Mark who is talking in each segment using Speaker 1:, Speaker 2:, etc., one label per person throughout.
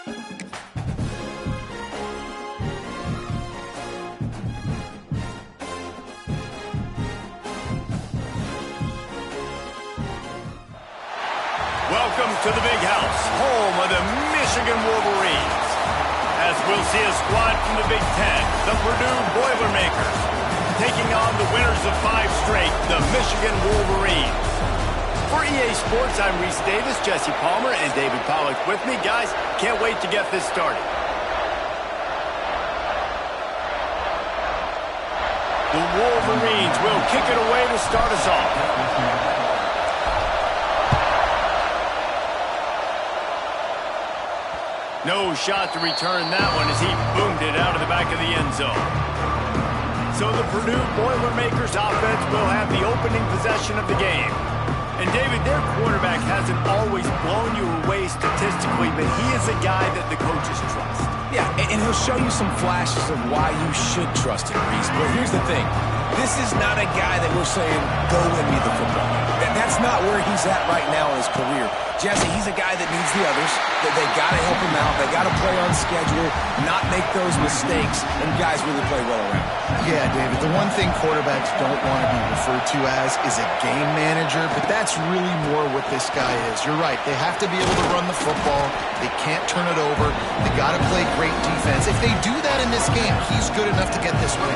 Speaker 1: Welcome to the Big House, home of the Michigan Wolverines. As we'll see a squad from the Big Ten, the Purdue Boilermakers, taking on the winners of 5 straight, the Michigan Wolverines. For EA Sports, I'm Reese Davis, Jesse Palmer, and David Pollack with me. Guys, can't wait to get this started. The Wolverines will kick it away to start us off. No shot to return that one as he boomed it out of the back of the end zone. So the Purdue Boilermakers offense will have the opening possession of the game. And David, their quarterback hasn't always blown you away statistically, but he is a guy that the coaches trust.
Speaker 2: Yeah, and he'll show you some flashes of why you should trust him, Reese. But here's the thing. This is not a guy that we're saying, go win me the football. That's not where he's at right now in his career. Jesse, he's a guy that needs the others. They got to help him out. They got to play on schedule, not make those mistakes, and guys really play well around.
Speaker 3: Yeah, David, the one thing quarterbacks don't want to be referred to as is a game manager, but that's really more what this guy is. You're right. They have to be able to run the football. They can't turn it over. They got to play great defense. If they do that in this game, he's good enough to get this win.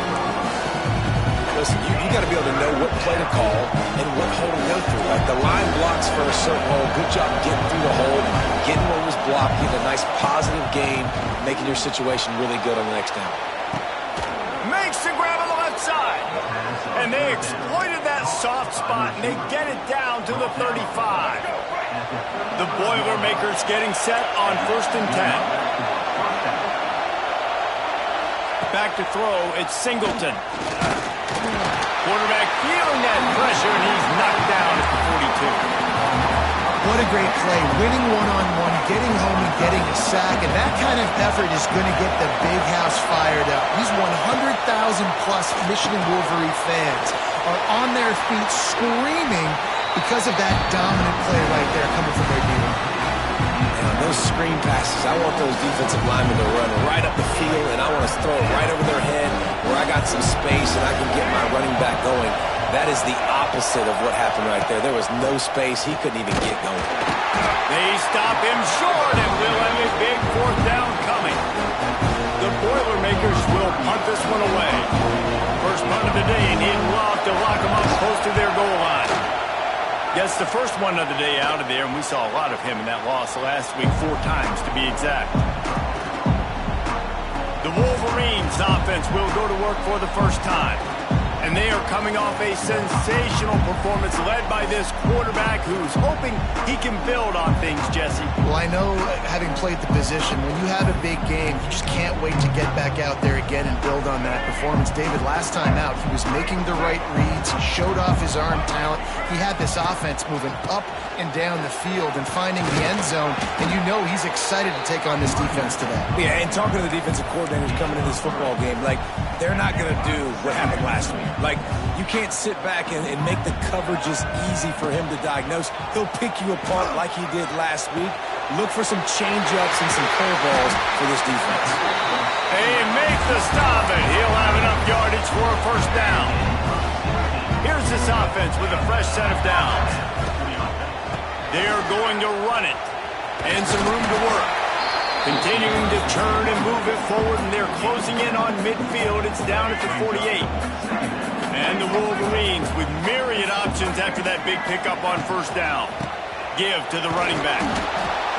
Speaker 2: Listen, you got to be able to know what play to call and what hole to go through. Like the line blocks for a certain hole. Good job getting through the hole, getting what was blocked, getting a nice positive gain, making your situation really good on the next down.
Speaker 1: Makes the grab on the left side. And they exploited that soft spot, and they get it down to the 35. The Boilermakers getting set on 1st and 10. Back to throw, it's Singleton. Quarterback feeling that pressure, and he's knocked down at the 42.
Speaker 3: What a great play. Winning one-on-one, getting home and getting a sack, and that kind of effort is going to get the Big House fired up. These 100,000-plus Michigan Wolverine fans are on their feet screaming because of that dominant play right there coming from their D-line.
Speaker 2: Those screen passes, I want those defensive linemen to run right up the field, and I want to throw it right over their head where I got some space and I can get my running back going. That is the opposite of what happened right there. There was no space. He couldn't even get going.
Speaker 1: They stop him short, and we'll have a big 4th down coming. The Boilermakers will punt this one away. First punt of the day, and he'll lock to lock them up close to their goal line. Gets the first one of the day out of there, and we saw a lot of him in that loss last week, 4 times to be exact. The Wolverines offense will go to work for the first time. And they are coming off a sensational performance led by this quarterback who's hoping he can build on things, Jesse.
Speaker 3: Well, I know, having played the position, when you have a big game, you just can't wait to get back out there again and build on that performance. David, last time out, he was making the right reads. He showed off his arm talent. He had this offense moving up and down the field and finding the end zone, and you know he's excited to take on this defense today.
Speaker 2: Yeah, and talking to the defensive coordinators coming into this football game, like, they're not going to do what happened last week. Like, you can't sit back and make the coverages easy for him to diagnose. He'll pick you apart like he did last week. Look for some change-ups and some curveballs for this defense.
Speaker 1: They make the stop, and he'll have enough yardage for a first down. Here's this offense with a fresh set of downs. They're going to run it, and some room to work. Continuing to turn and move it forward, and they're closing in on midfield. It's down at the 48. And the Wolverines with myriad options after that big pickup on first down. Give to the running back.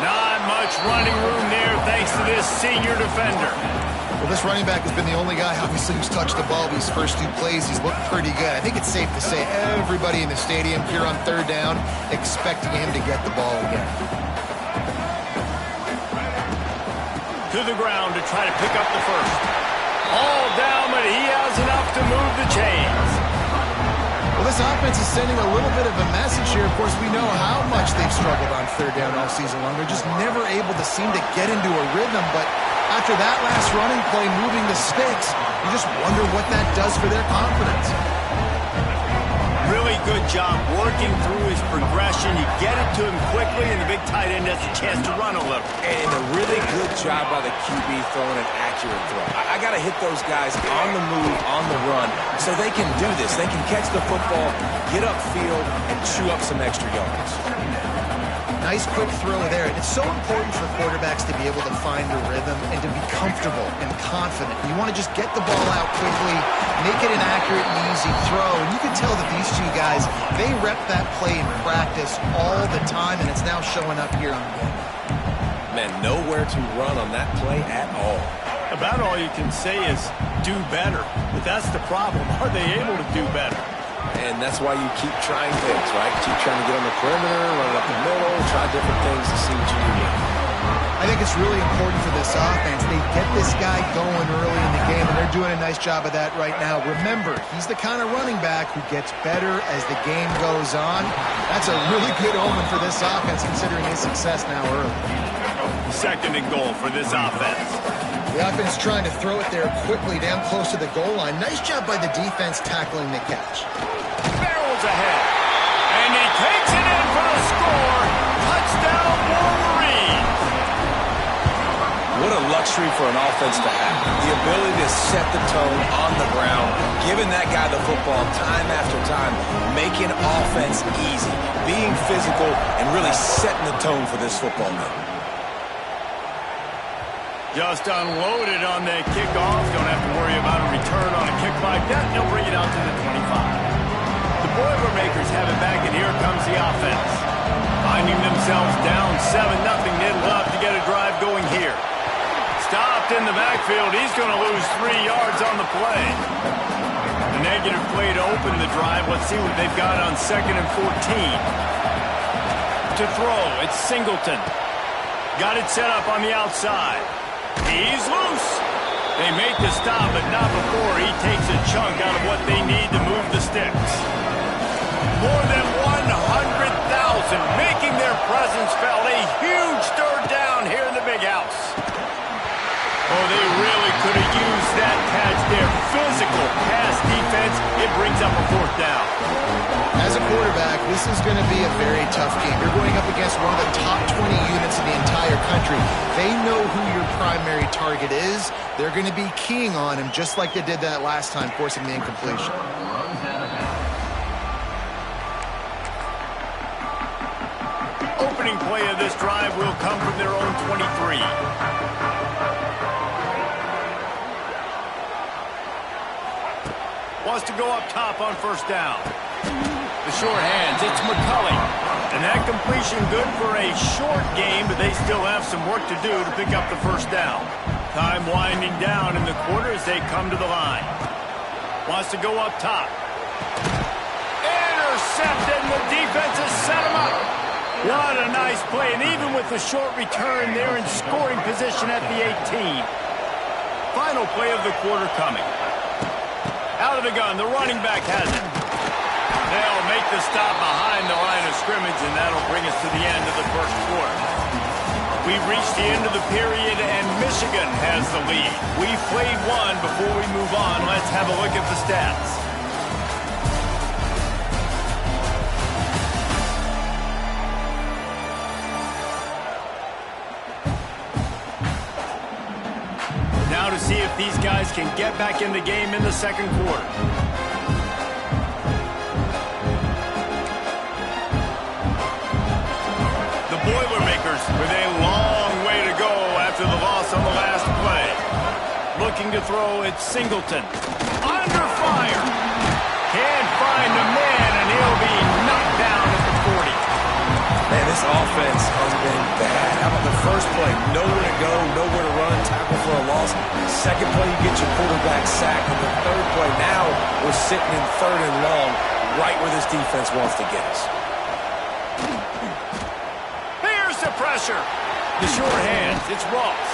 Speaker 1: Not much running room there thanks to this senior defender.
Speaker 3: Well, this running back has been the only guy, obviously, who's touched the ball these first 2 plays. He's looked pretty good. I think it's safe to say everybody in the stadium here on 3rd down expecting him to get the ball again.
Speaker 1: To the ground to try to pick up the first. All down, but he has enough to move the chains.
Speaker 3: Well, this offense is sending a little bit of a message here. Of course, we know how much they've struggled on 3rd down all season long. They're just never able to seem to get into a rhythm, but after that last running play moving the sticks, you just wonder what that does for their confidence.
Speaker 1: Really good job working through his progression. You get it to him quickly, and the big tight end has a chance to run a little.
Speaker 2: And a really good job by the QB throwing an accurate throw. I got to hit those guys on the move, on the run, so they can do this. They can catch the football, get upfield, and chew up some extra yards.
Speaker 3: Nice quick throw there. It's so important for quarterbacks to be able to find a rhythm and to be comfortable and confident. You want to just get the ball out quickly, make it an accurate and easy throw. And you can tell that these two guys, they rep that play in practice all the time, and it's now showing up here on the game.
Speaker 2: Man, nowhere to run on that play at all.
Speaker 1: About all you can say is do better. But that's the problem. Are they able to do better?
Speaker 2: And that's why you keep trying things, right? Keep trying to get on the perimeter, run it up the middle, try different things to see what you can get.
Speaker 3: I think it's really important for this offense. They get this guy going early in the game, and they're doing a nice job of that right now. Remember, he's the kind of running back who gets better as the game goes on. That's a really good omen for this offense, considering his success now early.
Speaker 1: Second and goal for this offense.
Speaker 3: The offense trying to throw it there quickly down close to the goal line. Nice job by the defense tackling the catch.
Speaker 1: Barrels ahead. And he takes it in for the score. Touchdown, Wolverines.
Speaker 2: What a luxury for an offense to have. The ability to set the tone on the ground, giving that guy the football time after time, making offense easy, being physical, and really setting the tone for this football game.
Speaker 1: Just unloaded on the kickoff. Don't have to worry about a return on a kick like that. They'll bring it out to the 25. The Boilermakers have it back, and here comes the offense. Finding themselves down 7-0. They'd love to get a drive going here. Stopped in the backfield. He's going to lose 3 yards on the play. A negative play to open the drive. Let's see what they've got on 2nd and 14. To throw, it's Singleton. Got it set up on the outside. He's loose. They make the stop, but not before he takes a chunk out of what they need to move the sticks. More than 100,000 making their presence felt. A huge third down here in the big house. Oh, they really could have used that catch there. Physical pass defense. It brings up a 4th down.
Speaker 3: As a quarterback, this is going to be a very tough game. You're going up against one of the top 20 units in the entire country. They know who your primary target is. They're going to be keying on him just like they did that last time, forcing the incompletion.
Speaker 1: Opening play of this drive will come from their own 23. Wants to go up top on 1st down. The short hands, it's McCulley. And that completion good for a short game, but they still have some work to do to pick up the 1st down. Time winding down in the quarter as they come to the line. Wants to go up top. Intercepted, and the defense has set him up. What a nice play, and even with the short return, they're in scoring position at the 18. Final play of the quarter coming. Out of the gun, the running back has it. They'll make the stop behind the line of scrimmage, and that'll bring us to the end of the 1st quarter. We've reached the end of the period, and Michigan has the lead. We've played one. Before we move on, let's have a look at the stats. Now to see if these guys can get back in the game in the 2nd quarter. The Boilermakers with a long way to go after the loss on the last play. Looking to throw, it's Singleton. Under fire. Can't find a man, and he'll be knocked down at the 40.
Speaker 2: Man, this offense has been bad. How about the first play? Nowhere to go, nowhere to run, tackle for a loss. Second play, you get your quarterback sacked. And the 3rd play, now we're sitting in 3rd and long, right where this defense wants to get us.
Speaker 1: Here's the pressure. The short hands, it's Ross.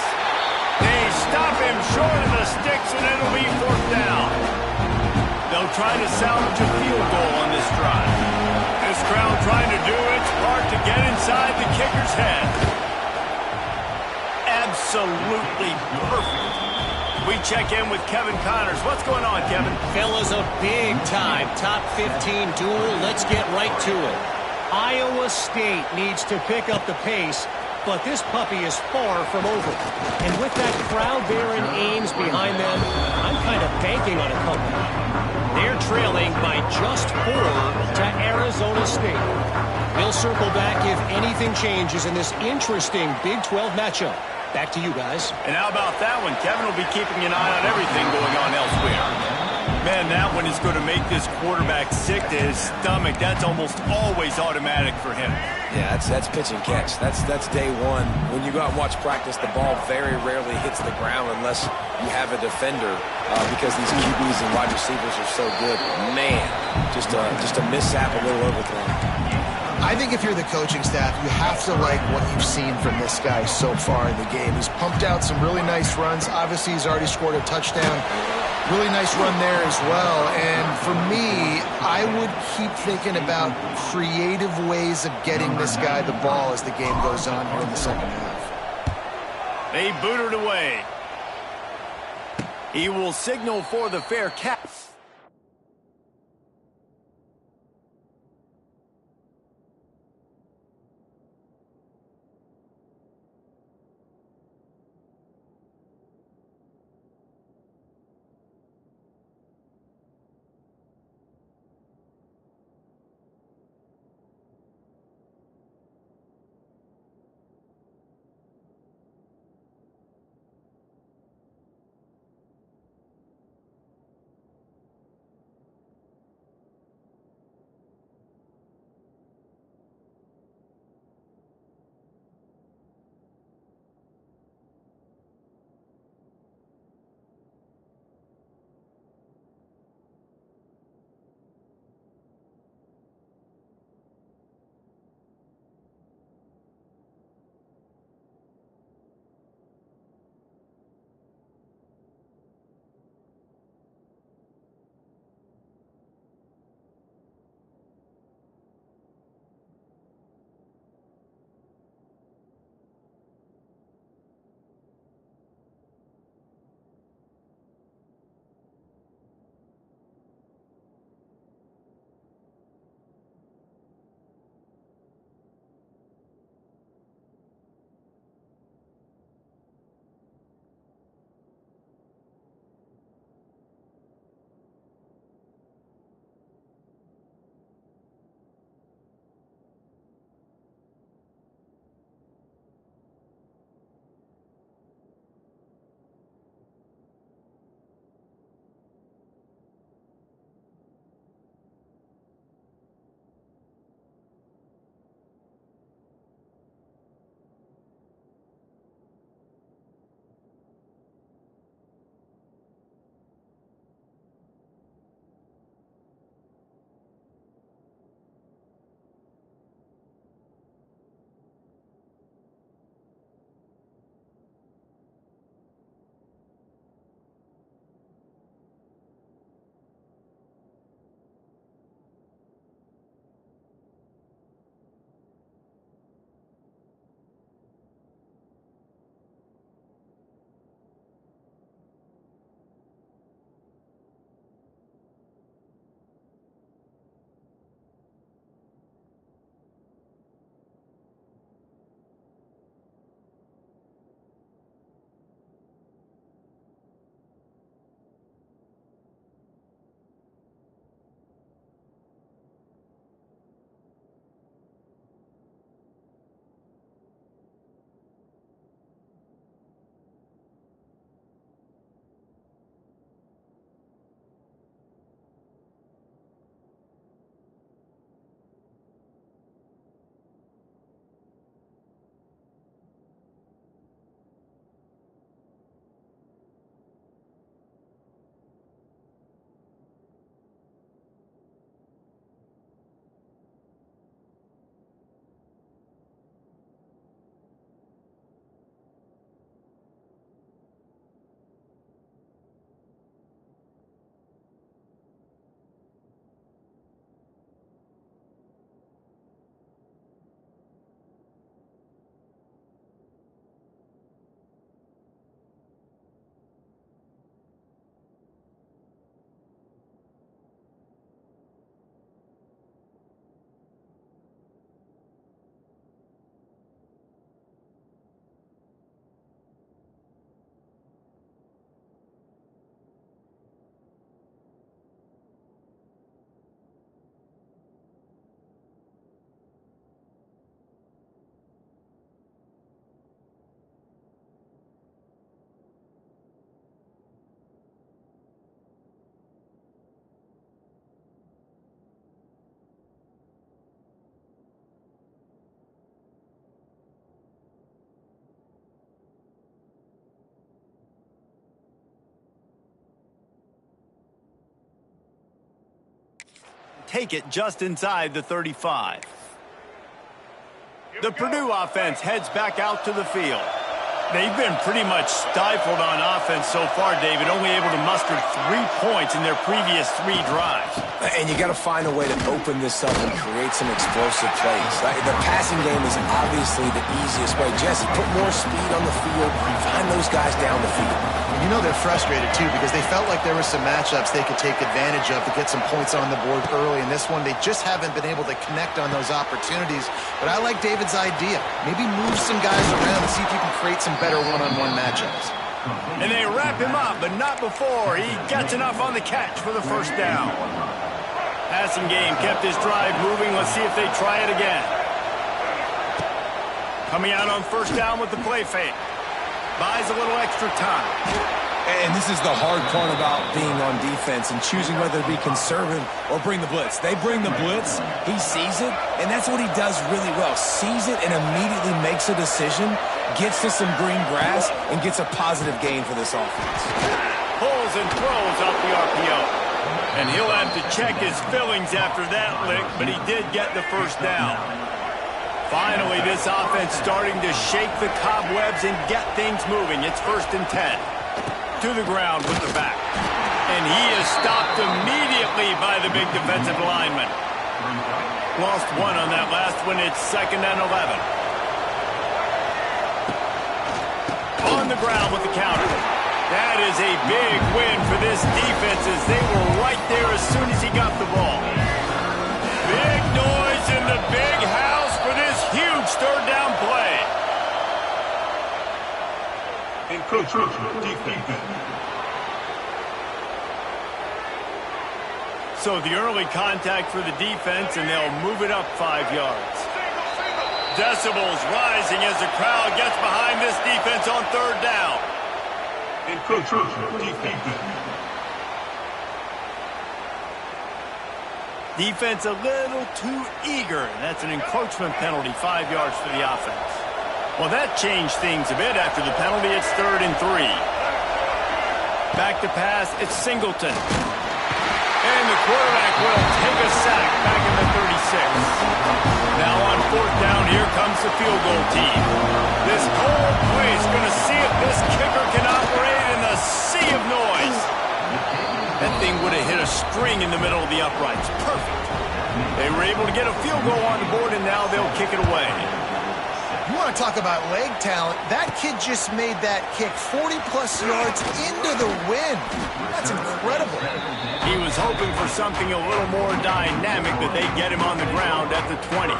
Speaker 1: They stop him short of the sticks, and it'll be 4th down. They'll try to salvage a field goal on this drive. This crowd trying to do its part to get inside the kicker's head. Absolutely perfect. We check in with Kevin Connors. What's going on, Kevin?
Speaker 4: Fellas, a big-time top 15 duel. Let's get right to it. Iowa State needs to pick up the pace but this puppy is far from over. And with that crowd there in Ames behind them, I'm kind of banking on a comeback. They're trailing by just 4 to Arizona State. We'll circle back if anything changes in this interesting Big 12 matchup. Back to you guys.
Speaker 1: And how about that one? Kevin will be keeping an eye on everything going on elsewhere. Man, that one is going to make this quarterback sick to his stomach. That's almost always automatic for him.
Speaker 2: Yeah, that's pitch and catch. That's day one. When you go out and watch practice, the ball very rarely hits the ground unless you have a defender because these QBs and wide receivers are so good. Man, just a mishap, a little overthrown.
Speaker 3: I think if you're the coaching staff, you have to like what you've seen from this guy so far in the game. He's pumped out some really nice runs. Obviously, he's already scored a touchdown. Really nice run there as well. And for me, I would keep thinking about creative ways of getting this guy the ball as the game goes on here in the second half.
Speaker 1: They boot it away. He will signal for the fair catch. take it just inside the 35. The Purdue offense heads back out to the field. They've been pretty much stifled on offense so far, David, only able to muster 3 points in their previous 3 drives.
Speaker 2: And you got to find a way to open this up and create some explosive plays. The passing game is obviously the easiest way. Jesse, put more speed on the field, find those guys down the field.
Speaker 3: You know they're frustrated, too, because they felt like there were some matchups they could take advantage of to get some points on the board early. In this one, they just haven't been able to connect on those opportunities. But I like David's idea. Maybe move some guys around and see if you can create some better one-on-one matchups.
Speaker 1: And they wrap him up, but not before he gets enough on the catch for the first down. Passing game kept his drive moving. Let's see if they try it again. Coming out on first down with the play fake. Buys a little extra time.
Speaker 2: And this is the hard part about being on defense and choosing whether to be conservative or bring the blitz. They bring the blitz, he sees it, and that's what he does really well. Sees it and immediately makes a decision, gets to some green grass, and gets a positive gain for this offense.
Speaker 1: Pulls and throws off the RPO. And he'll have to check his fillings after that lick, but he did get the first down. Finally, this offense starting to shake the cobwebs and get things moving. It's 1st and 10. To the ground with the back. And he is stopped immediately by the big defensive lineman. Lost 1 on that last one. It's 2nd and 11. On the ground with the counter. That is a big win for this defense as they were right there as soon as he got the ball. Big noise in the big house for this huge 3rd down play.
Speaker 5: Encroachment defense.
Speaker 1: So the early contact for the defense, and they'll move it up 5 yards. Decibels rising as the crowd gets behind this defense on 3rd down.
Speaker 5: Encroachment defense.
Speaker 1: Defense a little too eager. That's an encroachment penalty, 5 yards for the offense. Well, that changed things a bit after the penalty. It's 3rd and 3. Back to pass, it's Singleton. And the quarterback will take a sack back in the 36. Now on 4th down, here comes the field goal team. This whole place going to see if this kicker can operate in the sea of noise. That thing would have hit a string in the middle of the uprights. Perfect. They were able to get a field goal on the board, and now they'll kick it away.
Speaker 3: You want to talk about leg talent? That kid just made that kick 40-plus yards into the wind. That's incredible.
Speaker 1: He was hoping for something a little more dynamic, but they get him on the ground at the 20.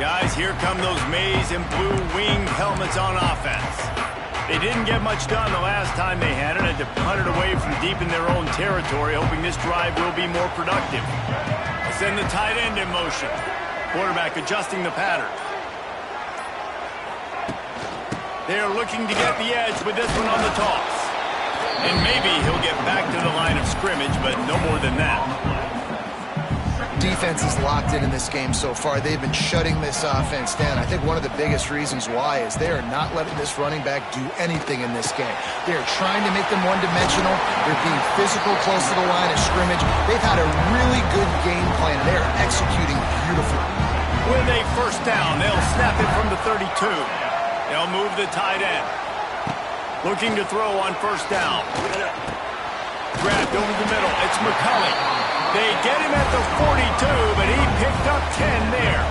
Speaker 1: Guys, here come those maize and blue winged helmets on offense. They didn't get much done the last time they had it. Had to punt it away from deep in their own territory, hoping this drive will be more productive. Send the tight end in motion. Quarterback adjusting the pattern. They're looking to get the edge with this one on the toss. And maybe he'll get back to the line of scrimmage, but no more than that.
Speaker 3: Defense is locked in this game so far. They've been shutting this offense down. I think one of the biggest reasons why is they are not letting this running back do anything in this game. They are trying to make them one-dimensional. They're being physical close to the line of scrimmage. They've had a really good game plan. They're executing beautifully.
Speaker 1: With a first down, they'll snap it from the 32. They'll move the tight end. Looking to throw on first down. Grabbed over the middle. It's McCulley. They get him at the 42, but he picked up 10 there.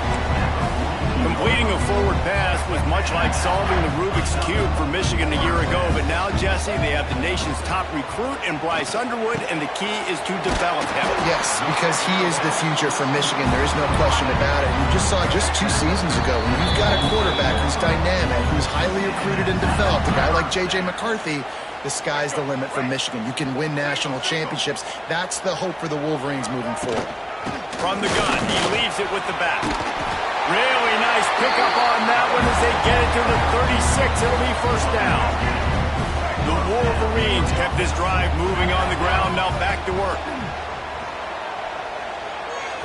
Speaker 1: Completing a forward pass was much like solving the Rubik's Cube for Michigan a year ago, but now, Jesse, they have the nation's top recruit in Bryce Underwood, and the key is to develop him.
Speaker 3: Yes, because he is the future for Michigan. There is no question about it. You just saw just 2 seasons ago, when you've got a quarterback who's dynamic, who's highly recruited and developed, a guy like J.J. McCarthy, the sky's the limit for Michigan. You can win national championships. That's the hope for the Wolverines moving forward.
Speaker 1: From the gun, he leaves it with the back. Really nice pickup on that one as they get it to the 36. It'll be first down. The Wolverines kept this drive moving on the ground. Now back to work.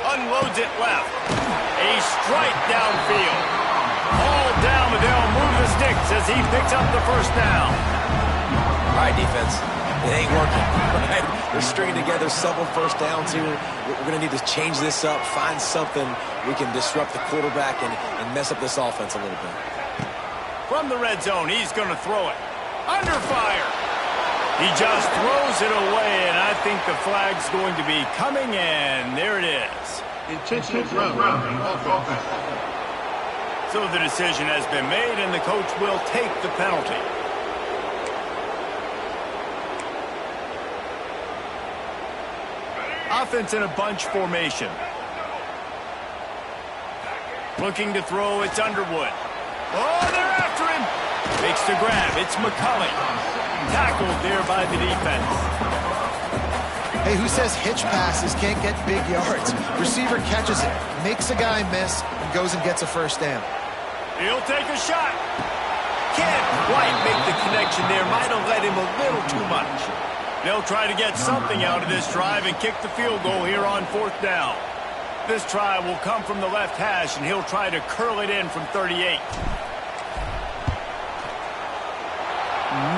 Speaker 1: Unloads it left. A strike downfield. All down, but they'll move the sticks as he picks up the first down.
Speaker 2: All right, defense. It ain't working, right? They're stringing together several first downs here. We're going to need to change this up, find something we can disrupt the quarterback and mess up this offense a little bit.
Speaker 1: From the red zone, he's going to throw it. Under fire. He just throws it away, and I think the flag's going to be coming in. There it is.
Speaker 5: Intentional grounding off offense.
Speaker 1: So the decision has been made, and the coach will take the penalty. Offense in a bunch formation. Looking to throw, it's Underwood. Oh, they're after him. Makes the grab, it's McCulley. Tackled there by the defense.
Speaker 3: Hey, who says hitch passes can't get big yards? Receiver catches it, makes a guy miss, and goes and gets a first down.
Speaker 1: He'll take a shot. Can't quite make the connection there. Might have led him a little too much. They'll try to get something out of this drive and kick the field goal here on 4th down. This try will come from the left hash, and he'll try to curl it in from 38.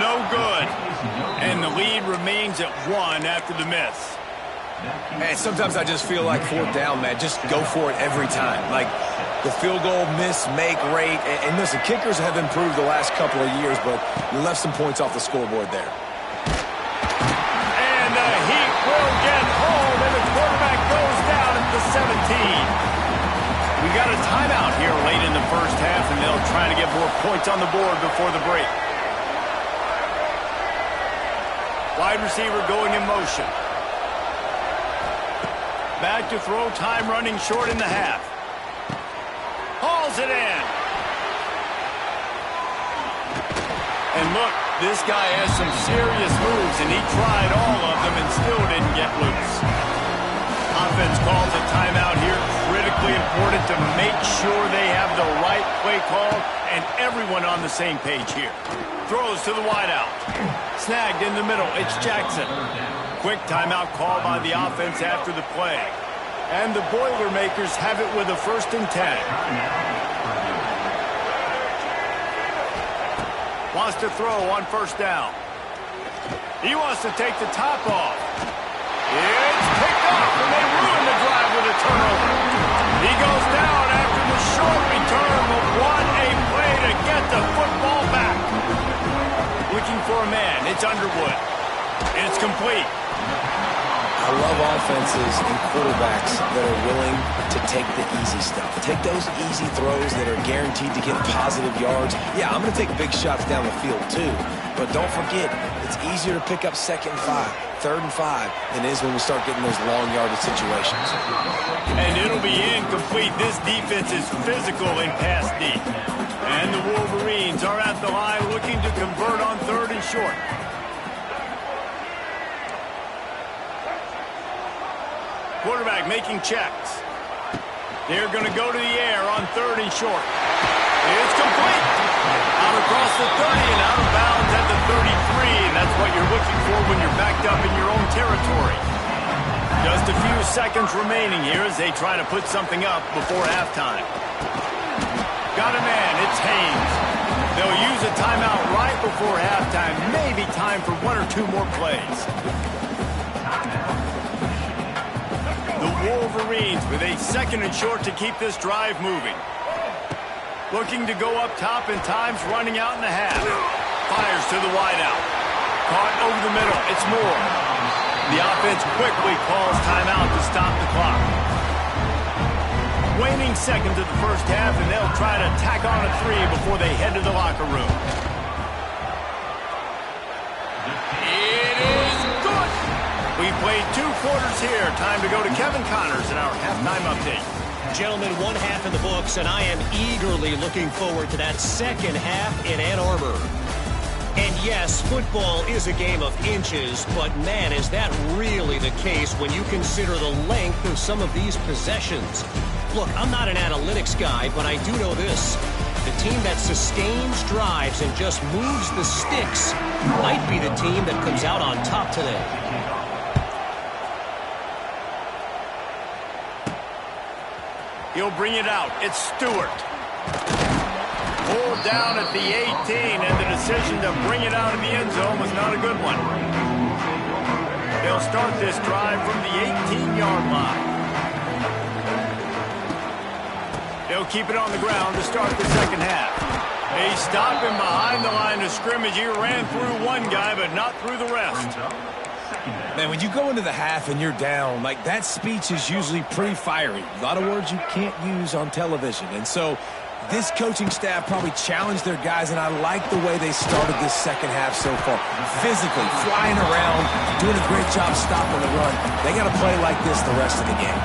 Speaker 1: No good. And the lead remains at 1 after the miss.
Speaker 2: And sometimes I just feel like 4th down, man. Just go for it every time. Like the field goal miss, make rate. And listen, kickers have improved the last couple of years, but you left some points off the scoreboard there.
Speaker 1: And the Heat will get home, and the quarterback goes down at the 17. We got a timeout here late in the first half, and they'll try to get more points on the board before the break. Wide receiver going in motion. Back to throw, time running short in the half. Hauls it in. And look, this guy has some serious moves, and he tried all of them and still didn't get loose. Offense calls a timeout here. Critically important to make sure they have the right play call and everyone on the same page here. Throws to the wideout. Snagged in the middle. It's Jackson. Quick timeout call by the offense after the play. And the Boilermakers have it with a 1st and 10. Wants to throw on 1st down. He wants to take the top off. It's picked off, and they ruin the drive with a turnover. He goes down after the short return, but what a play to get the football back. Looking for a man. It's Underwood. It's complete.
Speaker 2: I love offenses and quarterbacks that are willing to take the easy stuff. Take those easy throws that are guaranteed to get positive yards. Yeah, I'm going to take big shots down the field too. But don't forget, it's easier to pick up 2nd and 5, 3rd and 5 than it is when we start getting those long yardage situations.
Speaker 1: And it'll be incomplete. This defense is physical and pass deep. And the Wolverines are at the line looking to convert on 3rd and short. Quarterback making checks. They're going to go to the air on 3rd and short. It's complete. Out across the 30 and out of bounds at the 33. And that's what you're looking for when you're backed up in your own territory. Just a few seconds remaining here as they try to put something up before halftime. Got a man. It's Haynes. They'll use a timeout right before halftime. Maybe time for 1 or 2 more plays. The Wolverines with a 2nd and short to keep this drive moving. Looking to go up top, and time's running out in the half. Fires to the wideout. Caught over the middle. It's Moore. The offense quickly calls timeout to stop the clock. Waning seconds of the first half, and they'll try to tack on a 3 before they head to the locker room. It is good. We played 2 quarters here. Time to go to Kevin Connors in our halftime update.
Speaker 4: Gentlemen, 1 half in the books, and I am eagerly looking forward to that 2nd half in Ann Arbor. And yes, football is a game of inches, but man, is that really the case when you consider the length of some of these possessions. Look, I'm not an analytics guy, but I do know this. The team that sustains drives and just moves the sticks might be the team that comes out on top today.
Speaker 1: He'll bring it out. It's Stewart. Pulled down at the 18, and the decision to bring it out of the end zone was not a good one. They'll start this drive from the 18-yard line. They'll keep it on the ground to start the second half. They stop him behind the line of scrimmage. He ran through one guy, but not through the rest.
Speaker 2: Man, when you go into the half and you're down, like, that speech is usually pretty fiery. A lot of words you can't use on television. And so this coaching staff probably challenged their guys, and I like the way they started this second half so far. Physically, flying around, doing a great job stopping the run. They got to play like this the rest of the game.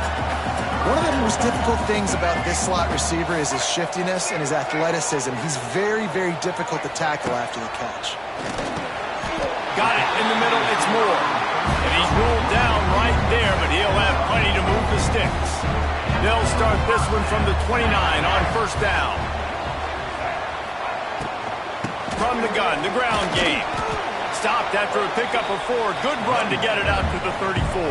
Speaker 3: One of the most difficult things about this slot receiver is his shiftiness and his athleticism. He's very, very difficult to tackle after the catch.
Speaker 1: Got it in the middle. It's Moore. And he's rolled down right there, but he'll have plenty to move the sticks. They'll start this one from the 29 on first down. From the gun, the ground game. Stopped after a pickup of 4. Good run to get it out to the 34.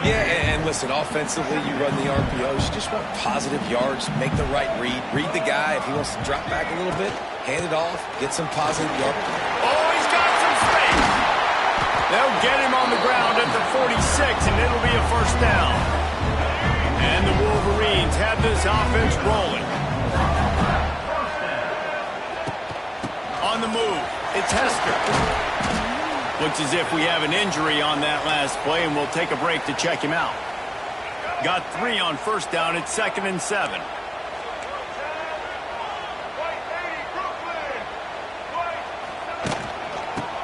Speaker 2: Yeah, and listen, offensively, you run the RPOs. You just want positive yards, make the right read. Read the guy. If he wants to drop back a little bit, hand it off, get some positive yards.
Speaker 1: Oh, he's got some space. They'll get him on the ground at the 46, and it'll be a first down. And the Wolverines have this offense rolling. On the move, it's Hester. Looks as if we have an injury on that last play, and we'll take a break to check him out. Got 3 on first down. It's 2nd and 7.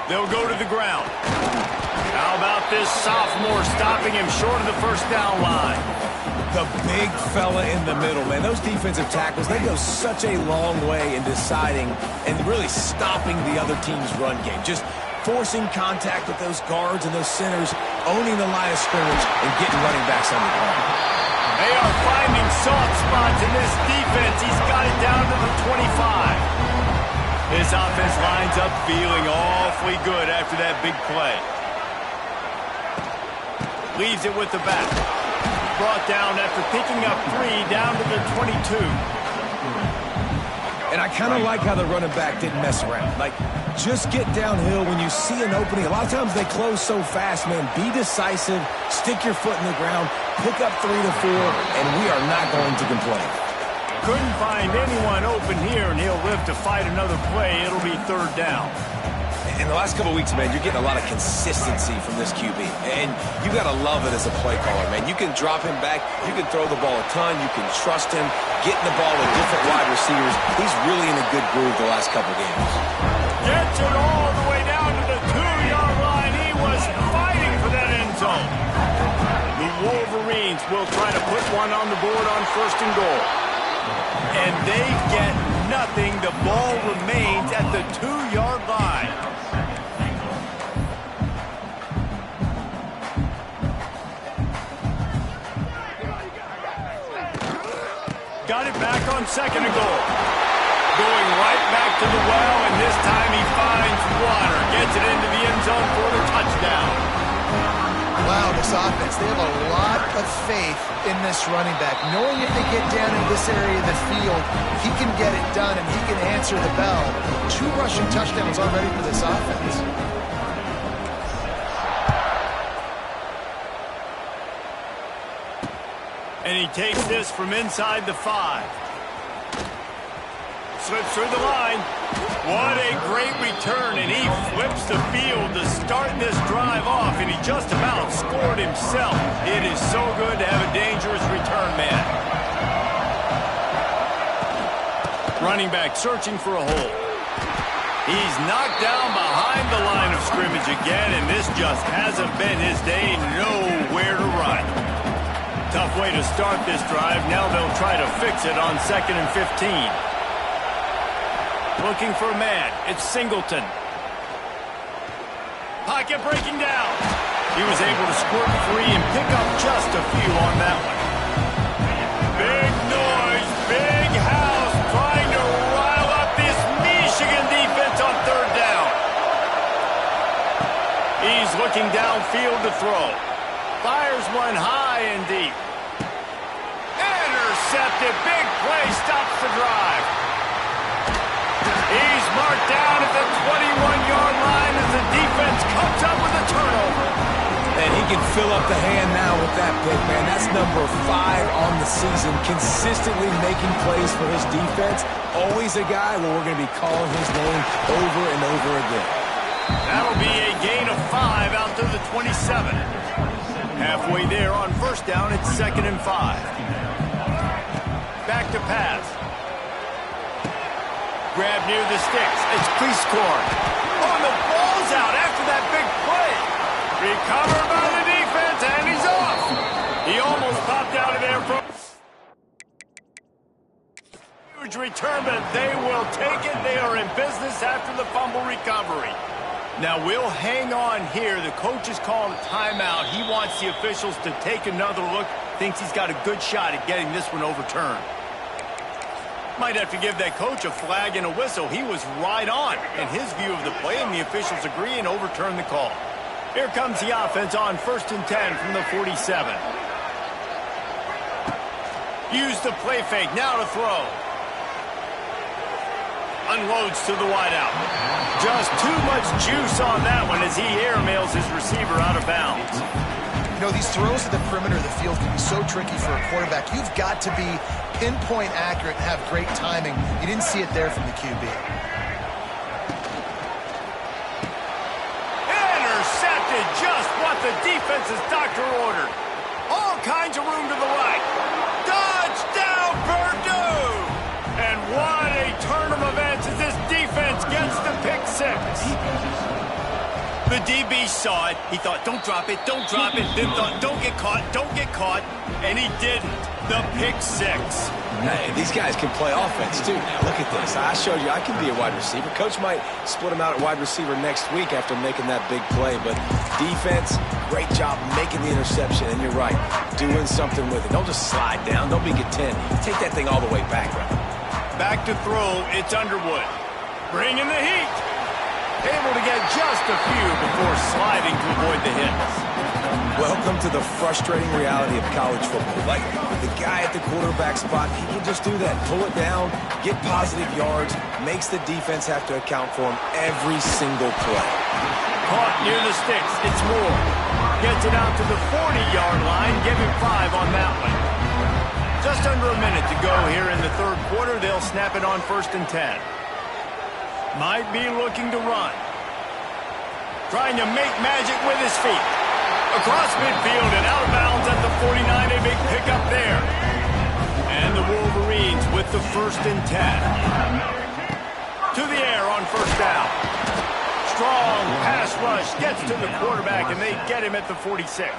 Speaker 1: They'll go to the ground. How about this sophomore stopping him short of the first down line?
Speaker 2: The big fella in the middle, man. Those defensive tackles, they go such a long way in deciding and really stopping the other team's run game. Just forcing contact with those guards and those centers, owning the line of scrimmage, and getting running backs on the ground.
Speaker 1: They are finding soft spots in this defense. He's got it down to the 25. This offense lines up feeling awfully good after that big play. Leaves it with the back. Brought down after picking up 3 down to the 22.
Speaker 2: And I kind of like how the running back didn't mess around. Like, just get downhill when you see an opening. A lot of times they close so fast, man. Be decisive, stick your foot in the ground, pick up 3 to 4, and we are not going to complain.
Speaker 1: Couldn't find anyone open here, and he'll live to fight another play. It'll be 3rd down.
Speaker 2: In the last couple of weeks, man, you're getting a lot of consistency from this QB. And you got to love it as a play caller, man. You can drop him back. You can throw the ball a ton. You can trust him, getting the ball to different wide receivers. He's really in a good groove the last couple of games.
Speaker 1: Gets it all the way down to the 2-yard line. He was fighting for that end zone. The Wolverines will try to put one on the board on 1st and goal. And they get nothing. The ball remains at the 2-yard line. Got it back on 2nd and goal. Going right back to the well, and this time he finds water. Gets it into the end zone for the touchdown.
Speaker 3: Wow, this offense, they have a lot of faith in this running back. Knowing if they get down in this area of the field, he can get it done and he can answer the bell. 2 rushing touchdowns already for this offense.
Speaker 1: And he takes this from inside the 5. Slips through the line. What a great return, and he flips the field to start this drive off, and he just about scored himself. It is so good to have a dangerous return man. Running back searching for a hole. He's knocked down behind the line of scrimmage again, and this just hasn't been his day. Nowhere to run. Tough way to start this drive. Now they'll try to fix it on 2nd and 15. Looking for a man. It's Singleton. Pocket breaking down. He was able to squirt free and pick up just a few on that one. Big noise, big house, trying to rile up this Michigan defense on 3rd down. He's looking downfield to throw. Fires one high and deep. Intercepted. Big play stops the drive. He's marked down at the 21-yard line as the defense comes up with a turnover.
Speaker 2: can fill up the hand now with that pick, man. That's number 5 on the season, consistently making plays for his defense. Always a guy where we're going to be calling his name over and over again.
Speaker 1: That'll be a gain of 5 out to the 27. Halfway there on first down, it's 2nd and 5. Back to pass. Grab near the sticks. It's Cleescore. Oh, the ball's out after that big play. Recovered by the defense, and he's off. He almost popped out of there from huge return, but they will take it. They are in business after the fumble recovery. Now, we'll hang on here. The coach is calling a timeout. He wants the officials to take another look. Thinks he's got a good shot at getting this one overturned. Might have to give that coach a flag and a whistle. He was right on in his view of the play, and the officials agree and overturn the call. Here comes the offense on 1st and 10 from the 47. Use the play fake. Now to throw. Unloads to the wideout. Just too much juice on that one as he airmails his receiver out of bounds.
Speaker 3: You know, these throws to the perimeter of the field can be so tricky for a quarterback. You've got to be pinpoint accurate and have great timing. You didn't see it there from the QB.
Speaker 1: Intercepted, just what the defense's doctor ordered. All kinds of room to the right. Touchdown, Purdue! And what a turn of events as this defense gets the pick 6. The DB saw it. He thought, don't drop it, don't drop it. Then thought, don't get caught, don't get caught. And he didn't. The pick 6.
Speaker 2: Hey, these guys can play offense, too. Now, look at this. I showed you I can be a wide receiver. Coach might split him out at wide receiver next week after making that big play. But defense, great job making the interception. And you're right, doing something with it. Don't just slide down. Don't be content. Take that thing all the way back.
Speaker 1: Back to throw, it's Underwood. Bringing the heat. Able to get just a few before sliding to avoid the hits.
Speaker 2: Welcome to the frustrating reality of college football. Like, the guy at the quarterback spot, he can just do that. Pull it down, get positive yards, makes the defense have to account for him every single play.
Speaker 1: Caught near the sticks, it's Moore. Gets it out to the 40-yard line, give him 5 on that one. Just under a minute to go here in the third quarter. They'll snap it on 1st and 10. Might be looking to run. Trying to make magic with his feet. Across midfield and out of bounds at the 49. A big pickup there. And the Wolverines with the 1st and 10. To the air on 1st down. Strong pass rush gets to the quarterback, and they get him at the 46.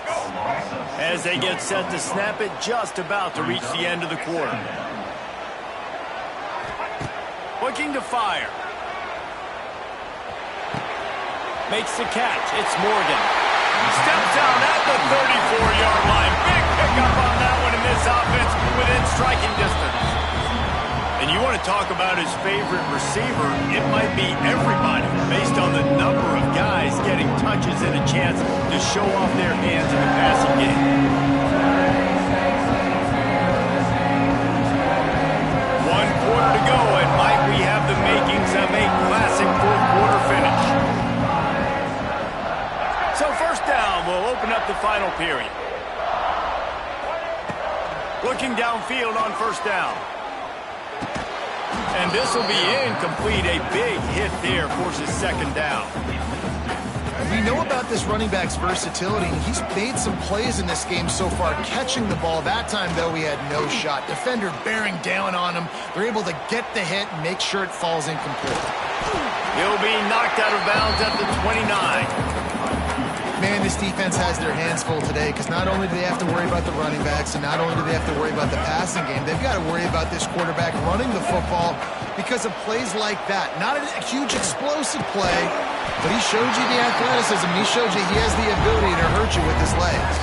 Speaker 1: As they get set to snap it, just about to reach the end of the quarter. Looking to fire. Makes the catch. It's Morgan. Steps down at the 34-yard line. Big pickup on that one in this offense within striking distance. And you want to talk about his favorite receiver, it might be everybody based on the number of guys getting touches and a chance to show off their hands in the passing game. 1 quarter to go, and might we have the makings of a classic fourth quarter finish. So 1st down will open up the final period. Looking downfield on 1st down. And this will be incomplete. A big hit there forces 2nd down.
Speaker 3: We know about this running back's versatility. He's made some plays in this game so far, catching the ball. That time, though, he had no shot. Defender bearing down on him. They're able to get the hit and make sure it falls incomplete.
Speaker 1: He'll be knocked out of bounds at the 29.
Speaker 3: Man, this defense has their hands full today because not only do they have to worry about the running backs and not only do they have to worry about the passing game, they've got to worry about this quarterback running the football because of plays like that. Not a huge explosive play, but he showed you the athleticism. He showed you he has the ability to hurt you with his legs.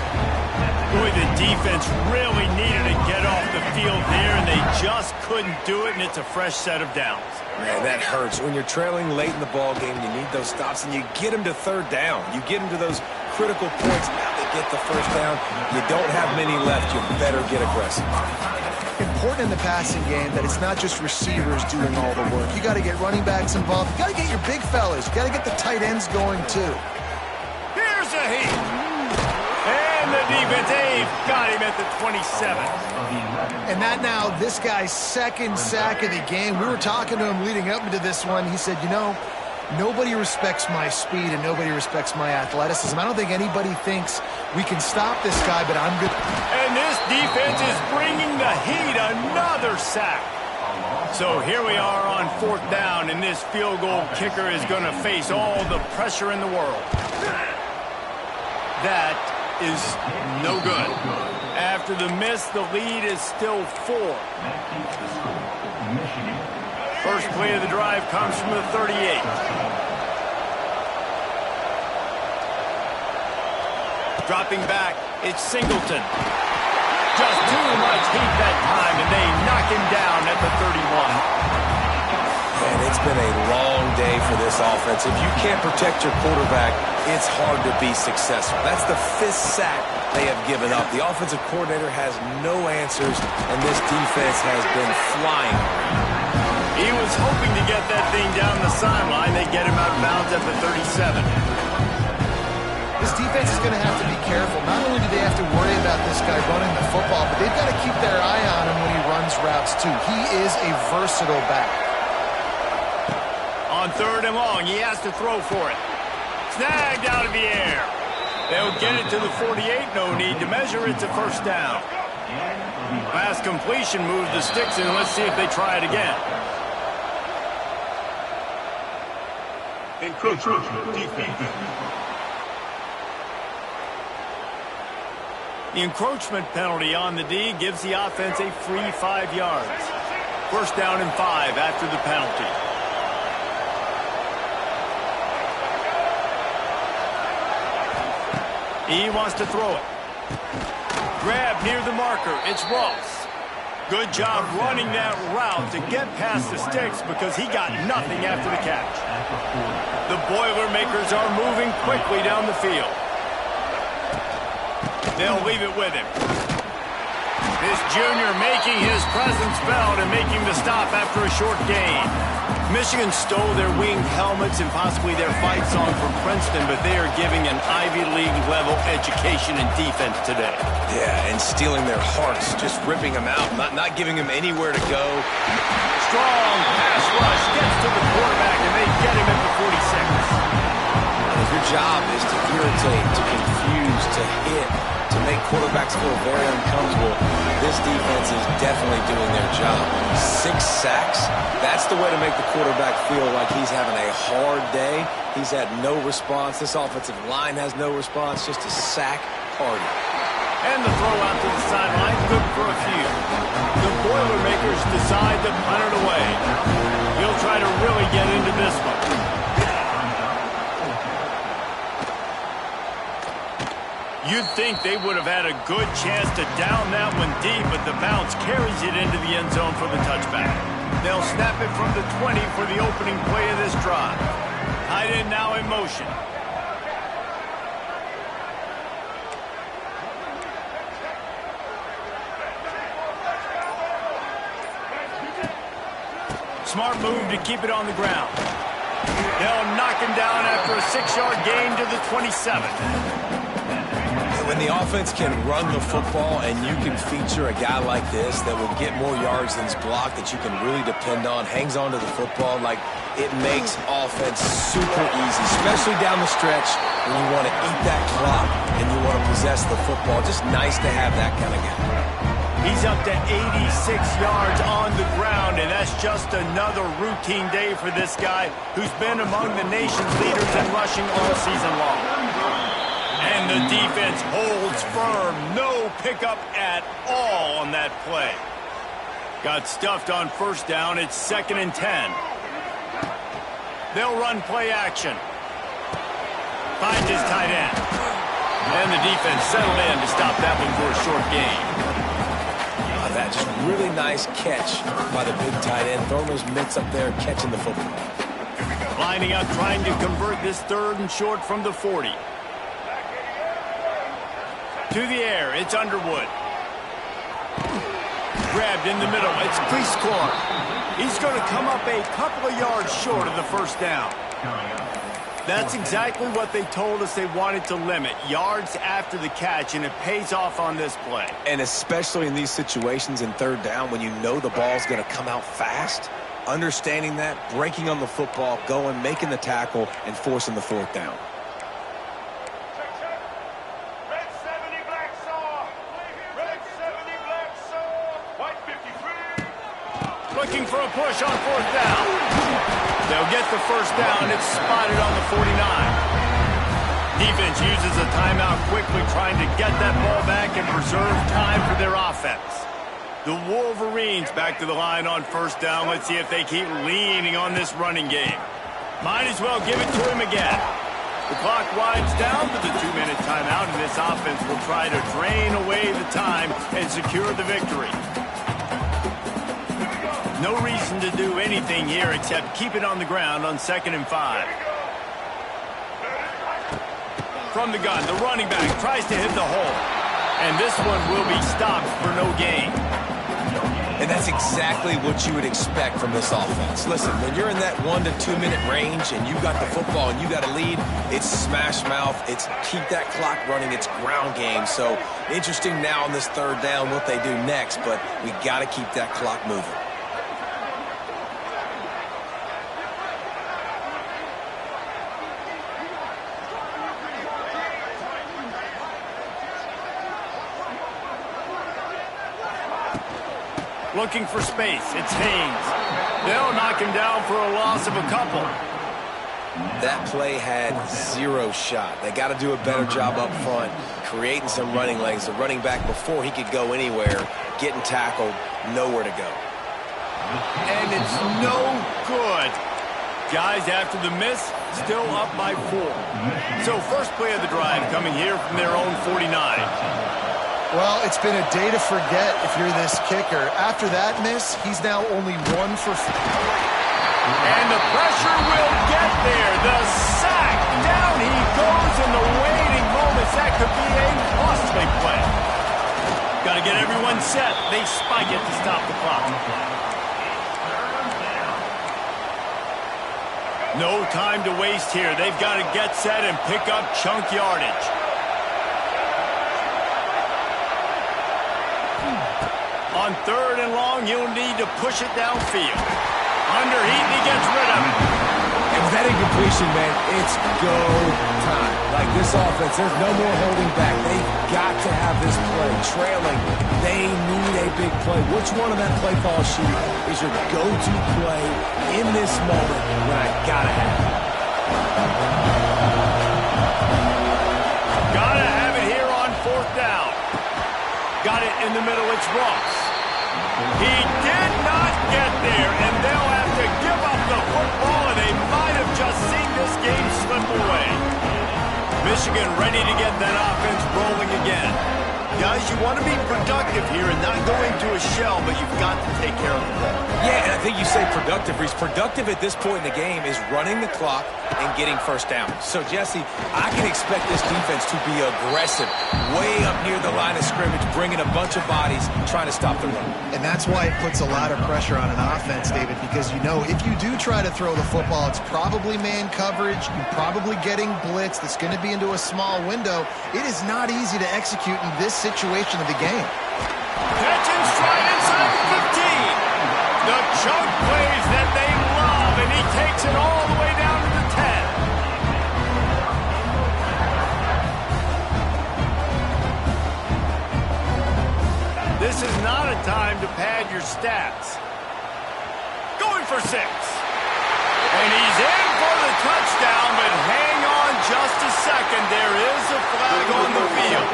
Speaker 1: Boy, the defense really needed to get off the field there, and they just couldn't do it, and it's a fresh set of downs.
Speaker 2: Man, that hurts. When you're trailing late in the ball game, you need those stops, and you get them to 3rd down. You get them to those critical points. Now they get the 1st down. You don't have many left. You better get aggressive.
Speaker 3: Important in the passing game that it's not just receivers doing all the work. You got to get running backs involved. You got to get your big fellas. You got to get the tight ends going, too.
Speaker 1: Here's a heat. defense, they've got him at the 27.
Speaker 3: And that now, this guy's second sack of the game. We were talking to him leading up into this one. He said, you know, nobody respects my speed and nobody respects my athleticism. I don't think anybody thinks we can stop this guy, but I'm good.
Speaker 1: And this defense is bringing the heat. Another sack. So here we are on 4th down, and this field goal kicker is going to face all the pressure in the world. That is no good. After the miss, the lead is still 4. First play of the drive comes from the 38. Dropping back, it's Singleton. Just too much heat that time, and they knock him down at the 31.
Speaker 2: And it's been a long day for this offense. If you can't protect your quarterback, it's hard to be successful. That's the 5th sack they have given up. The offensive coordinator has no answers, and this defense has been flying.
Speaker 1: He was hoping to get that thing down the sideline. They get him out of bounds at the 37.
Speaker 3: This defense is going to have to be careful. Not only do they have to worry about this guy running the football, but they've got to keep their eye on him when he runs routes, too. He is a versatile back.
Speaker 1: On 3rd and long, he has to throw for it. Snagged out of the air. They'll get it to the 48. No need to measure. It's a 1st down. Pass completion moves the sticks in. Let's see if they try it again.
Speaker 5: Encroachment defense.
Speaker 1: The encroachment penalty on the D gives the offense a free 5 yards. 1st down and 5 after the penalty. He wants to throw it. Grab near the marker. It's Ross. Good job running that route to get past the sticks because he got nothing after the catch. The Boilermakers are moving quickly down the field. They'll leave it with him. This junior making his presence felt and making the stop after a short gain. Michigan stole their winged helmets and possibly their fight song from Princeton, but they are giving an Ivy League level education in defense today.
Speaker 2: Yeah, and stealing their hearts, just ripping them out, not giving them anywhere to go.
Speaker 1: Strong pass rush gets to the quarterback, and they get him at the 46.
Speaker 2: If your job is to irritate, to confuse, to hit, to make quarterbacks feel very uncomfortable, this defense is definitely doing their job. 6 sacks, that's the way to make the quarterback feel like he's having a hard day. He's had no response. This offensive line has no response, just a sack party.
Speaker 1: And the throw out to the sideline, good for a few. The Boilermakers decide to punt it away. He'll try to really get into this one. You'd think they would have had a good chance to down that one deep, but the bounce carries it into the end zone for the touchback. They'll snap it from the 20 for the opening play of this drive. Tight end now in motion. Smart move to keep it on the ground. They'll knock him down after a 6-yard gain to the 27.
Speaker 2: When the offense can run the football and you can feature a guy like this that will get more yards than his block, that you can really depend on, hangs on to the football, like it makes offense super easy, especially down the stretch when you want to eat that clock and you want to possess the football. Just nice to have that kind of guy.
Speaker 1: He's up to 86 yards on the ground, and that's just another routine day for this guy who's been among the nation's leaders in rushing all season long. And the defense holds firm. No pickup at all on that play. Got stuffed on 1st down. It's 2nd and 10. They'll run play action. Finds his tight end. And the defense settled in to stop that one for a short gain.
Speaker 2: That just really nice catch by the big tight end. Throwing those mitts up there, catching the football.
Speaker 1: Lining up, trying to convert this 3rd and short from the 40. To the air, it's Underwood. Grabbed in the middle, it's Prescore. He's going to come up a couple of yards short of the 1st down. That's exactly what they told us they wanted to limit. Yards after the catch, and it pays off on this play.
Speaker 2: And especially in these situations in third down when you know the ball's going to come out fast, understanding that, breaking on the football, going, making the tackle, and forcing the fourth down.
Speaker 5: Red 70 black saw. Red 70 black saw. White 53.
Speaker 1: Looking for a push on fourth down. They'll get the first down. It's spotted on the 49. Defense uses a timeout quickly, trying to get that ball back and preserve time for their offense. The Wolverines back to the line on first down. Let's see if they keep leaning on this running game. Might as well give it to him again. The clock winds down to the 2-minute timeout, and this offense will try to drain away the time and secure the victory. No reason to do anything here except keep it on the ground on 2nd and 5. From the gun, the running back tries to hit the hole. And this one will be stopped for no gain.
Speaker 2: And that's exactly what you would expect from this offense. Listen, when you're in that 1 to 2 minute range and you got the football and you got a lead, it's smash mouth, it's keep that clock running, it's ground game. So interesting now on this third down what they do next, but we got to keep that clock moving.
Speaker 1: Looking for space. It's Haynes. They'll knock him down for a loss of a couple.
Speaker 2: That play had zero shot. They got to do a better job up front, creating some running lanes. The running back, before he could go anywhere, getting tackled, nowhere to go.
Speaker 1: And it's no good. Guys, after the miss, still up by 4. So first play of the drive coming here from their own 49.
Speaker 3: Well, it's been a day to forget if you're this kicker. After that miss, he's now only 1 for 4.
Speaker 1: And the pressure will get there. The sack. Down he goes in the waiting moments. That could be a costly play. Got to get everyone set. They spike it to stop the clock. No time to waste here. They've got to get set and pick up chunk yardage. On 3rd and long, you'll need to push it downfield. Underheat, and he gets rid of it.
Speaker 2: And with that incompletion, man, it's go time. Like this offense, there's no more holding back. They've got to have this play. Trailing, they need a big play. Which one of that play call sheet is your go-to play in this moment when I gotta have it?
Speaker 1: Gotta have it here on 4th down. Got it in the middle, it's Ross. He did not get there, and they'll have to give up the football, and they might have just seen this game slip away. Michigan ready to get that offense rolling again. Guys, you want to be productive here and not go into a shell, but you've got to take care of the ball.
Speaker 2: Yeah, and I think you say productive, Reese. Productive at this point in the game is running the clock and getting first down. So, Jesse, I can expect this defense to be aggressive, way up near the line of scrimmage, bringing a bunch of bodies, trying to stop the run.
Speaker 3: And that's why it puts a lot of pressure on an offense, David, because you know if you do try to throw the football, it's probably man coverage. You're probably getting blitz that's going to be into a small window. It is not easy to execute in this situation of the game.
Speaker 1: Catch and stride inside the 15. The chunk plays that they love, and he takes it all the way down to the 10. This is not a time to pad your stats. Going for 6. And he's in for the touchdown, but hang on just a second. There is a flag on the field.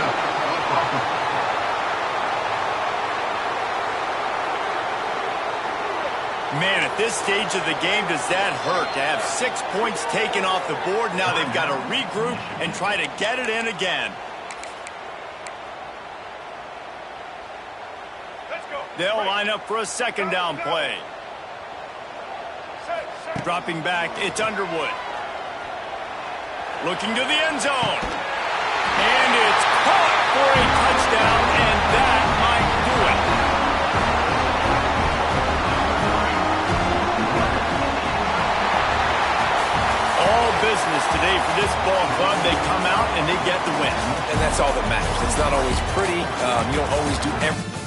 Speaker 1: Man, at this stage of the game, does that hurt to have 6 points taken off the board? Now they've got to regroup and try to get it in again. They'll line up for a 2nd down play. Dropping back, it's Underwood. Looking to the end zone. And it's caught for a touchdown, and that might do it. All business today for this ball club. They come out and they get the win.
Speaker 2: And that's all that matters. It's not always pretty. You don't always do everything.